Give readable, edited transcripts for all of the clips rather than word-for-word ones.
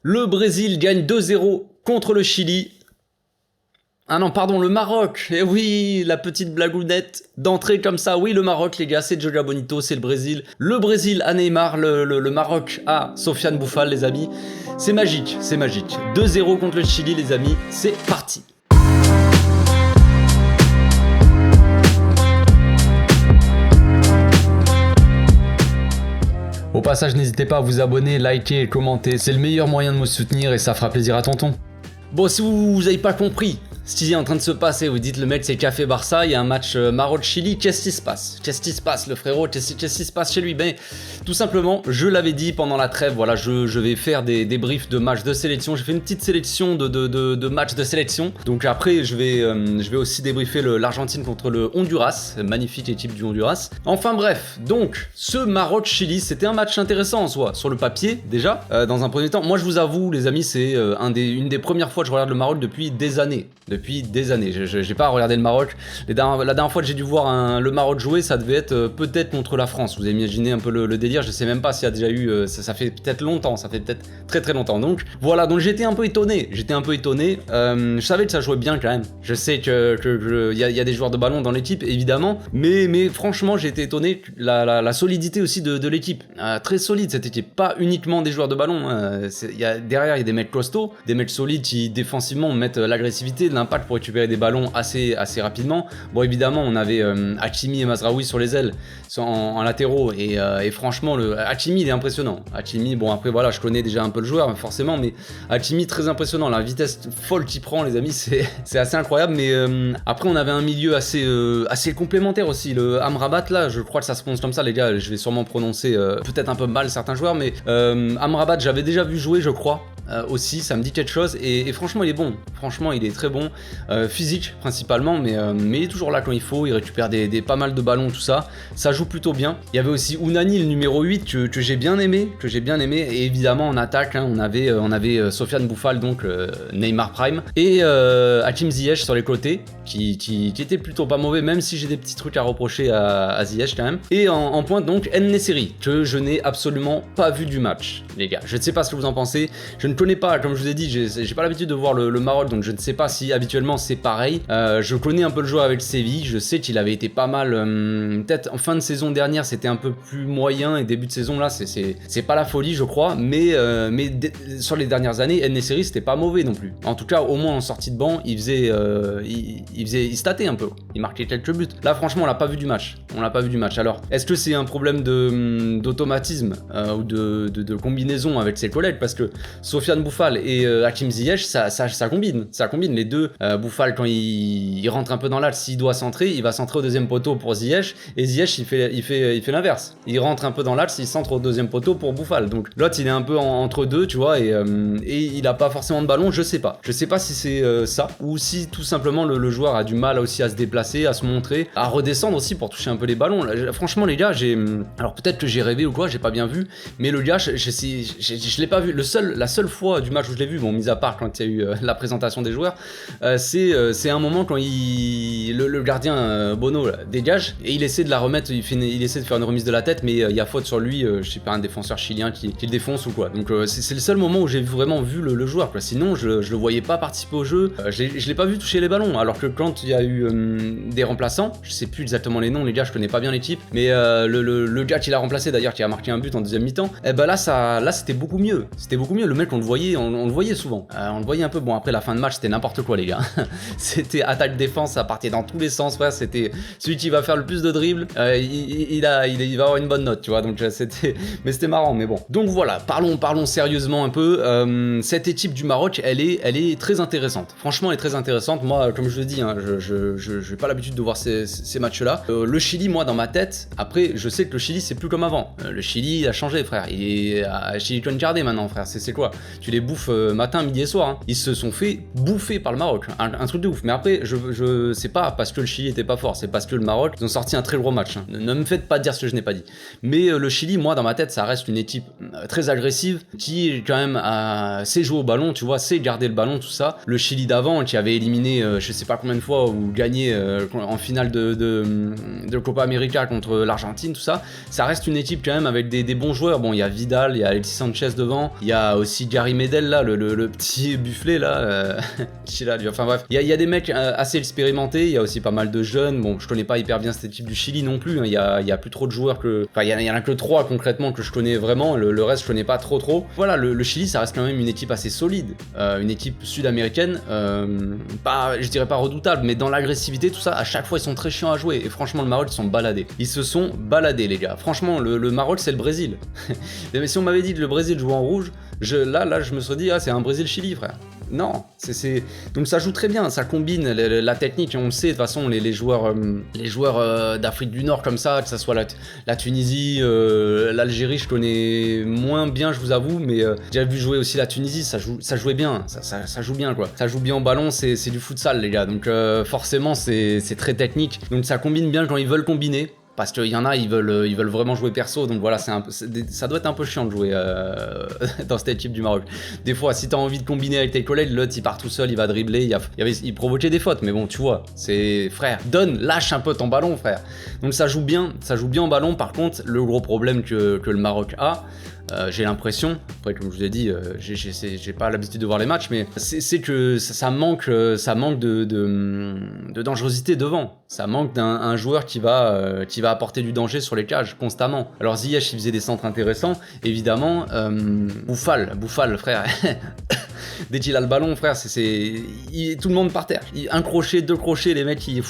Le Brésil gagne 2-0 contre le Chili. Ah non, pardon, le Maroc. Eh oui, la petite blagounette d'entrée comme ça. Oui, le Maroc, les gars, c'est Joga Bonito, c'est le Brésil. Le Brésil à Neymar, le Maroc à Sofiane Bouffal, les amis. C'est magique, c'est magique. 2-0 contre le Chili, les amis. C'est parti. Au passage, n'hésitez pas à vous abonner, liker et commenter. C'est le meilleur moyen de me soutenir et ça fera plaisir à tonton. Bon, si vous n'avez pas compris ce qui est en train de se passer, vous dites le mec c'est Café Barça, il y a un match Maroc-Chili, qu'est-ce qui se passe? Qu'est-ce qui se passe le frérot? Qu'est-ce qui se passe chez lui? Ben, tout simplement, je l'avais dit pendant la trêve, voilà, je vais faire des débriefs de matchs de sélection, j'ai fait une petite sélection de matchs de sélection, donc après je vais aussi débriefer l'Argentine contre le Honduras, magnifique équipe du Honduras. Enfin bref, donc ce Maroc-Chili, c'était un match intéressant en soi, sur le papier déjà, dans un premier temps. Moi je vous avoue les amis, c'est une des premières fois que je regarde le Maroc depuis des années. J'ai pas regardé le Maroc. La dernière fois que j'ai dû voir le Maroc jouer, ça devait être peut-être contre la France. Vous imaginez un peu le délire. Je sais même pas s'il y a déjà eu. Ça fait peut-être longtemps. Ça fait peut-être très très longtemps. Donc voilà. Donc j'étais un peu étonné. Je savais que ça jouait bien quand même. Je sais que y a des joueurs de ballon dans l'équipe évidemment. Mais franchement, j'ai été étonné. La solidité aussi de l'équipe. Très solide cette équipe. Pas uniquement des joueurs de ballon. Derrière il y a des mecs costauds, des mecs solides qui défensivement mettent l'agressivité, l'impact pour récupérer des ballons assez rapidement. Bon évidemment on avait Hakimi et Mazraoui sur les ailes en latéraux et franchement Hakimi il est impressionnant. Hakimi, bon après voilà je connais déjà un peu le joueur forcément, mais Hakimi très impressionnant, la vitesse folle qu'il prend les amis, c'est assez incroyable. Mais après on avait un milieu assez complémentaire aussi, le Amrabat là, je crois que ça se prononce comme ça les gars, je vais sûrement prononcer peut-être un peu mal certains joueurs, mais Amrabat j'avais déjà vu jouer je crois. Aussi ça me dit quelque chose et franchement il est bon, franchement il est très bon, physique principalement, mais il est toujours là quand il faut, il récupère pas mal de ballons, tout ça joue plutôt bien. Il y avait aussi Ounani le numéro 8 que j'ai bien aimé, et évidemment en attaque hein, on avait Sofiane Bouffal, donc Neymar Prime, et Hakim Ziyech sur les côtés qui était plutôt pas mauvais, même si j'ai des petits trucs à reprocher à Ziyech quand même, et en pointe donc En-Nesyri, que je n'ai absolument pas vu du match les gars. Je ne sais pas ce que vous en pensez, je ne connais pas, comme je vous ai dit, j'ai pas l'habitude de voir le Maroc, donc je ne sais pas si habituellement c'est pareil. Je connais un peu le joueur avec Séville, je sais qu'il avait été pas mal, peut-être en fin de saison dernière c'était un peu plus moyen, et début de saison là c'est pas la folie je crois, mais sur les dernières années En-Nesyri c'était pas mauvais non plus. En tout cas au moins en sortie de banc il se tâtait un peu, il marquait quelques buts. Là franchement on l'a pas vu du match, Alors est-ce que c'est un problème d'automatisme ou de combinaison avec ses collègues, parce que Sofiane Bouffal et Hakim Ziyech ça combine les deux. Bouffal quand il rentre un peu dans l'axe, s'il doit centrer, il va centrer au deuxième poteau pour Ziyech, et Ziyech il fait l'inverse, il rentre un peu dans l'axe, il centre au deuxième poteau pour Bouffal. Donc l'autre il est un peu entre deux tu vois, et il a pas forcément de ballon. Je sais pas si c'est ça, ou si tout simplement le joueur a du mal aussi à se déplacer, à se montrer, à redescendre aussi pour toucher un peu les ballons. Là, franchement les gars, alors peut-être que j'ai rêvé ou quoi, j'ai pas bien vu, mais le gars je l'ai pas vu. La seule fois du match où je l'ai vu, bon mis à part quand il y a eu la présentation des joueurs, c'est un moment quand le gardien Bono là, dégage et il essaie de la remettre, il essaie de faire une remise de la tête, mais il y a faute sur lui, je sais pas, un défenseur chilien qui le défonce ou quoi. Donc c'est le seul moment où j'ai vraiment vu le joueur quoi. Sinon je le voyais pas participer au jeu, je l'ai pas vu toucher les ballons, alors que quand il y a eu des remplaçants, je sais plus exactement les noms les gars, je connais pas bien l'équipe, mais le gars qui l'a remplacé d'ailleurs, qui a marqué un but en deuxième mi-temps, et ben là c'était beaucoup mieux, le mec on le voyait souvent, on le voyait un peu. Bon après la fin de match c'était n'importe quoi les gars, c'était attaque défense, ça partait dans tous les sens frère, c'était celui qui va faire le plus de dribbles, il va avoir une bonne note tu vois, donc c'était marrant. Mais bon, donc voilà, parlons sérieusement un peu. Cette équipe du Maroc elle est très intéressante, franchement elle est très intéressante. Moi comme je le dis hein, je n'ai pas l'habitude de voir ces matchs là. Le Chili, moi dans ma tête, après je sais que le Chili c'est plus comme avant, le Chili a changé frère, il est à Chili Concardé maintenant frère, c'est quoi, tu les bouffes matin, midi et soir hein. Ils se sont fait bouffer par le Maroc, un truc de ouf. Mais après c'est pas parce que le Chili était pas fort, c'est parce que le Maroc ils ont sorti un très gros match hein. Ne me faites pas dire ce que je n'ai pas dit, mais le Chili, moi dans ma tête ça reste une équipe très agressive, qui quand même sait jouer au ballon, tu vois, sait garder le ballon, tout ça. Le Chili d'avant qui avait éliminé je sais pas combien de fois, ou gagné en finale de Copa América contre l'Argentine, tout ça reste une équipe quand même avec des bons joueurs. Bon il y a Vidal, il y a Alexis Sanchez devant, il y a aussi Gary Medel là, le petit bufflet là, Chila, enfin bref, il y a des mecs assez expérimentés, il y a aussi pas mal de jeunes. Bon, je connais pas hyper bien cette équipe du Chili non plus, hein. Il y a plus trop de joueurs que, enfin il y en a que 3 concrètement que je connais vraiment, le reste je connais pas trop. Voilà, le Chili ça reste quand même une équipe assez solide, une équipe sud-américaine, pas, je dirais pas redoutable, mais dans l'agressivité tout ça, à chaque fois ils sont très chiants à jouer. Et franchement le Maroc ils se sont baladés les gars. Franchement le Maroc c'est le Brésil. Mais si on m'avait dit que le Brésil jouait en rouge, là je me serais dit c'est un Brésil-Chili frère. Non, donc ça joue très bien, ça combine la technique, on le sait de toute façon, les joueurs d'Afrique du Nord comme ça, que ça soit la Tunisie, l'Algérie, je connais moins bien, je vous avoue, mais j'ai vu jouer aussi la Tunisie, ça jouait bien, ça joue bien quoi, ça joue bien au ballon, c'est du futsal les gars, donc forcément c'est très technique, donc ça combine bien quand ils veulent combiner. Parce qu'il y en a, ils veulent vraiment jouer perso, donc voilà, ça doit être un peu chiant de jouer dans cette équipe du Maroc. Des fois, si t'as envie de combiner avec tes collègues, l'autre il part tout seul, il va dribbler, il provoquait des fautes, mais bon, tu vois, c'est frère, lâche un peu ton ballon, frère. Donc ça joue bien en ballon. Par contre, le gros problème que le Maroc a, j'ai l'impression, après comme je vous ai dit, j'ai pas l'habitude de voir les matchs, mais c'est que ça manque de dangerosité devant. Ça manque d'un joueur qui va apporter du danger sur les cages constamment. Alors Ziyech il faisait des centres intéressants, évidemment. Bouffal frère. Dès qu'il a le ballon frère, tout le monde par terre. Un crochet, 2 crochets, les mecs il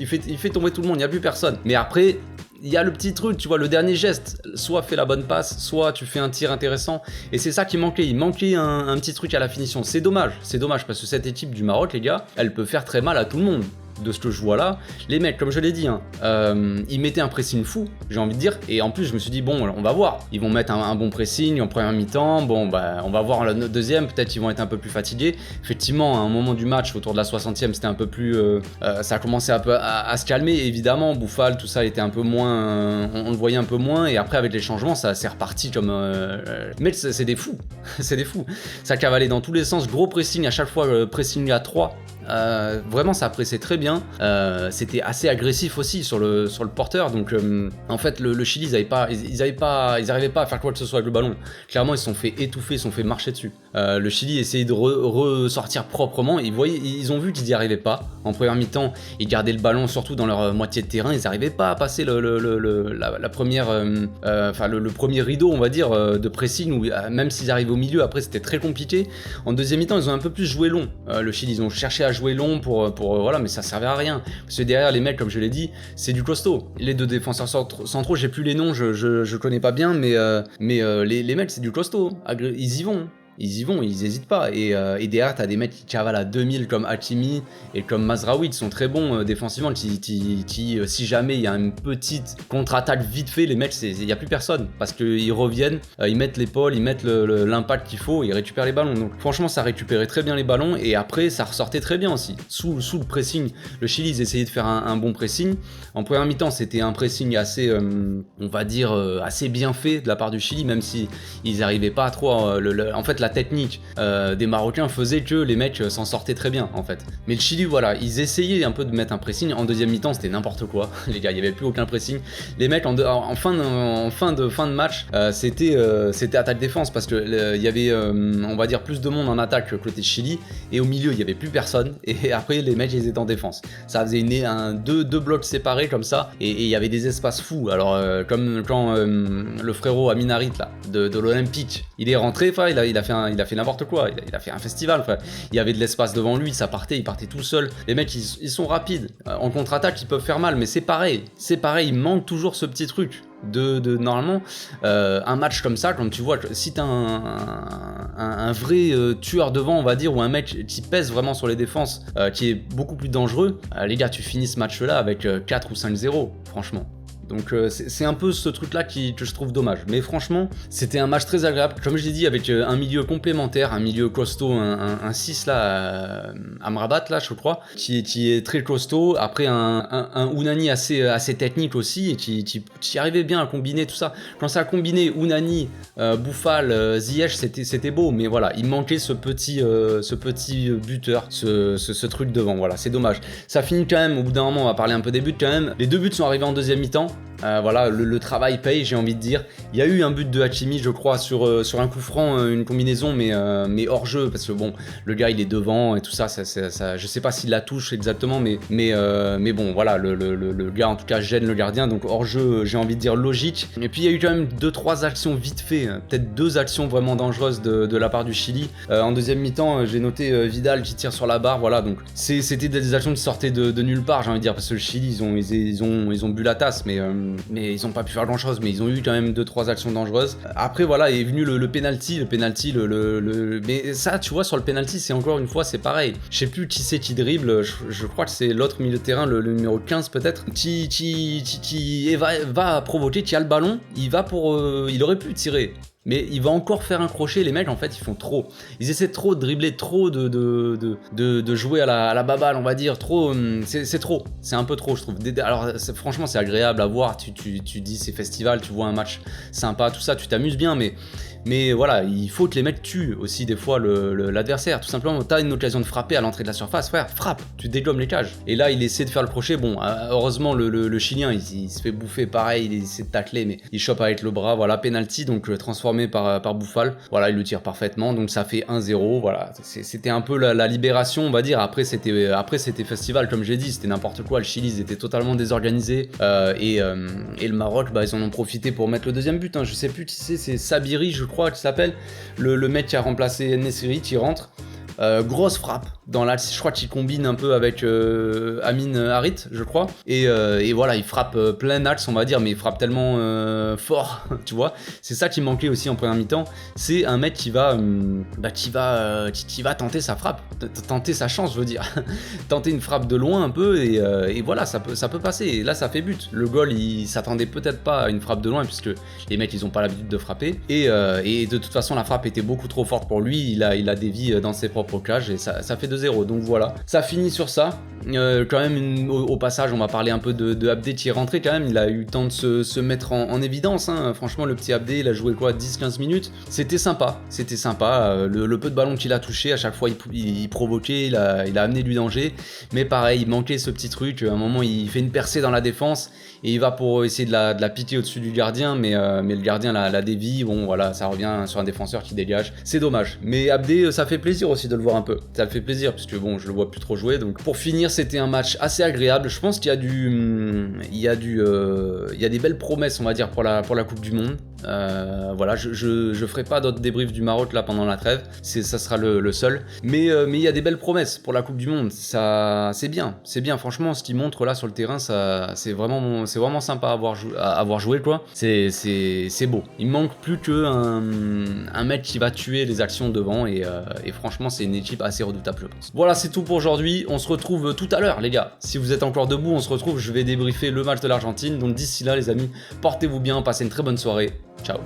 fait tomber tout le monde, il n'y a plus personne. Mais après il y a le petit truc, tu vois, le dernier geste, soit fais la bonne passe, soit tu fais un tir intéressant, et c'est ça qui manquait, il manquait un petit truc à la finition. C'est dommage parce que cette équipe du Maroc, les gars, elle peut faire très mal à tout le monde. De ce que je vois là, les mecs, comme je l'ai dit, ils mettaient un pressing fou, j'ai envie de dire, et en plus je me suis dit bon, on va voir, ils vont mettre un bon pressing en première mi-temps, bon bah on va voir la deuxième, peut-être ils vont être un peu plus fatigués. Effectivement, à un moment du match, autour de la 60e, c'était un peu plus, ça a commencé un peu à se calmer, évidemment, Bouffal, tout ça était un peu moins, on le voyait un peu moins, et après avec les changements, ça s'est reparti comme, mais c'est des fous, c'est des fous, ça cavalait dans tous les sens, gros pressing à chaque fois, pressing à 3. Vraiment ça pressait très bien, c'était assez agressif aussi sur le porteur, donc en fait le Chili ils arrivaient pas à faire quoi que ce soit avec le ballon. Clairement ils se sont fait étouffer, ils se sont fait marcher dessus. Le Chili essayait de ressortir proprement, ils ont vu qu'ils n'y arrivaient pas. En première mi-temps ils gardaient le ballon surtout dans leur moitié de terrain, ils n'arrivaient pas à passer la première, le premier rideau on va dire de pressing, où même s'ils arrivaient au milieu après c'était très compliqué. En deuxième mi-temps ils ont un peu plus joué long, le Chili ils ont cherché à jouer long pour voilà, mais ça servait à rien parce que derrière les mecs comme je l'ai dit c'est du costaud. Les 2 défenseurs centraux, j'ai plus les noms, je connais pas bien, mais les mecs c'est du costaud, ils y vont, ils hésitent pas. Et derrière, t'as des mecs qui cavalent à 2000 comme Hakimi et comme Mazraoui, qui sont très bons défensivement, si jamais il y a une petite contre-attaque vite fait, les mecs, il n'y a plus personne. Parce qu'ils reviennent, ils mettent l'épaule, ils mettent l'impact qu'il faut, ils récupèrent les ballons. Donc franchement, ça récupérait très bien les ballons et après, ça ressortait très bien aussi. Sous le pressing, le Chili, ils essayaient de faire un bon pressing. En première mi-temps, c'était un pressing assez, on va dire, assez bien fait de la part du Chili, même si ils n'arrivaient pas à trop... en fait, la technique des Marocains faisait que les mecs s'en sortaient très bien en fait. Mais le Chili, voilà, ils essayaient un peu de mettre un pressing. En deuxième mi-temps, c'était n'importe quoi. Les gars, il n'y avait plus aucun pressing. Les mecs en fin de match, c'était attaque-défense parce que il y avait, on va dire, plus de monde en attaque côté Chili et au milieu, il n'y avait plus personne. Et après, les mecs, ils étaient en défense. Ça faisait deux blocs séparés comme ça et il y avait des espaces fous. Alors, comme quand le frérot Aminarit là, de l'Olympique, il est rentré, enfin, il a fait n'importe quoi, il a fait un festival frère. Il y avait de l'espace devant lui, il partait tout seul. Les mecs ils sont rapides, en contre-attaque ils peuvent faire mal, mais c'est pareil, il manque toujours ce petit truc de normalement un match comme ça, quand tu vois, si t'as un vrai tueur devant on va dire, ou un mec qui pèse vraiment sur les défenses, qui est beaucoup plus dangereux, les gars tu finis ce match là avec 4 ou 5-0 franchement. Donc c'est un peu ce truc-là que je trouve dommage. Mais franchement, c'était un match très agréable. Comme je l'ai dit, avec un milieu complémentaire, un milieu costaud, un 6 là, Amrabat là, je crois, qui est très costaud. Après un Ounani assez technique aussi, et qui arrivait bien à combiner tout ça. Quand ça a combiné Ounani, Bouffal, Ziyech, c'était beau. Mais voilà, il manquait ce petit buteur, ce truc devant. Voilà, c'est dommage. Ça finit quand même, au bout d'un moment, on va parler un peu des buts quand même. Les 2 buts sont arrivés en deuxième mi-temps. Voilà, le travail paye, j'ai envie de dire. Il y a eu un but de Hakimi, je crois, sur un coup franc, une combinaison, mais hors jeu, parce que bon, le gars il est devant et tout ça, je sais pas s'il la touche exactement, mais bon, voilà, le gars en tout cas gêne le gardien, donc hors jeu, j'ai envie de dire logique. Et puis il y a eu quand même 2-3 actions vite fait, peut-être 2 actions vraiment dangereuses de la part du Chili. En deuxième mi-temps, j'ai noté Vidal qui tire sur la barre, voilà, donc c'était des actions qui sortaient de nulle part, j'ai envie de dire, parce que le Chili, ils ont bu la tasse, mais ils ont pas pu faire grand chose, mais ils ont eu quand même 2-3 actions dangereuses. Après voilà est venu le penalty, mais ça tu vois sur le penalty c'est encore une fois c'est pareil. Je sais plus qui c'est qui dribble, je crois que c'est l'autre milieu de terrain, le numéro 15 peut-être, qui va provoquer, qui a le ballon, il aurait pu tirer. Mais il va encore faire un crochet, les mecs en fait ils font trop. Ils essaient trop de dribbler, trop de jouer à la baballe on va dire, trop, c'est trop, c'est un peu trop je trouve. Alors franchement c'est agréable à voir, tu dis c'est festival, tu vois un match sympa, tout ça, tu t'amuses bien, mais voilà, il faut que les mecs tuent aussi des fois l'adversaire. Tout simplement, t'as une occasion de frapper à l'entrée de la surface, frère, frappe, tu dégommes les cages. Et là, il essaie de faire le crochet. Bon, heureusement, le Chilien, il se fait bouffer pareil, il essaie de tacler, mais il chope avec le bras. Voilà, penalty, donc transformé par Bouffal. Voilà, il le tire parfaitement, donc ça fait 1-0. Voilà, c'était un peu la libération, on va dire. Après, c'était festival, comme j'ai dit, c'était n'importe quoi. Le Chili, ils étaient totalement désorganisés. Et le Maroc, bah, ils en ont profité pour mettre le deuxième but. Hein. Je sais plus qui c'est Sabiri, je crois qu'il s'appelle, le mec qui a remplacé Nessiri, qui rentre. Grosse frappe dans l'axe, je crois qu'il combine un peu avec Amin Harit, je crois, et voilà, il frappe plein axe on va dire, mais il frappe tellement fort, tu vois. C'est ça qui manquait aussi en première mi-temps, c'est un mec qui va tenter sa frappe, tenter sa chance, je veux dire, tenter une frappe de loin un peu, et voilà, ça peut passer, et là ça fait but. Le goal, il s'attendait peut-être pas à une frappe de loin, puisque les mecs ils ont pas l'habitude de frapper, et de toute façon la frappe était beaucoup trop forte pour lui, il a dévié dans ses propres cages, et ça fait 2-0, donc voilà, ça finit sur ça. Quand même au passage on va parler un peu de Abdé qui est rentré quand même, il a eu le temps de se mettre en évidence, hein. Franchement le petit Abdé il a joué quoi, 10-15 minutes, c'était sympa, le peu de ballon qu'il a touché, à chaque fois il provoquait, il a amené du danger, mais pareil il manquait ce petit truc, à un moment il fait une percée dans la défense, et il va pour essayer de la piquer au-dessus du gardien, mais le gardien la dévie, bon voilà, ça revient sur un défenseur qui dégage, c'est dommage, mais Abdé ça fait plaisir aussi de le voir un peu, ça le fait plaisir, puisque bon je le vois plus trop jouer, donc pour finir c'était un match assez agréable, je pense qu'il y a des belles promesses on va dire pour la Coupe du Monde. Voilà, je ferai pas d'autres débriefs du Maroc là pendant la trêve, ça sera le seul, mais il y a des belles promesses pour la Coupe du Monde, ça c'est bien, franchement ce qu'ils montrent là sur le terrain, ça c'est vraiment sympa à avoir joué quoi, c'est beau, il manque plus que un mec qui va tuer les actions devant, et franchement c'est une équipe assez redoutable je pense. Voilà, c'est tout pour aujourd'hui, on se retrouve tout à l'heure les gars, si vous êtes encore debout on se retrouve, je vais débriefer le match de l'Argentine, donc d'ici là les amis, portez-vous bien, passez une très bonne soirée, ciao.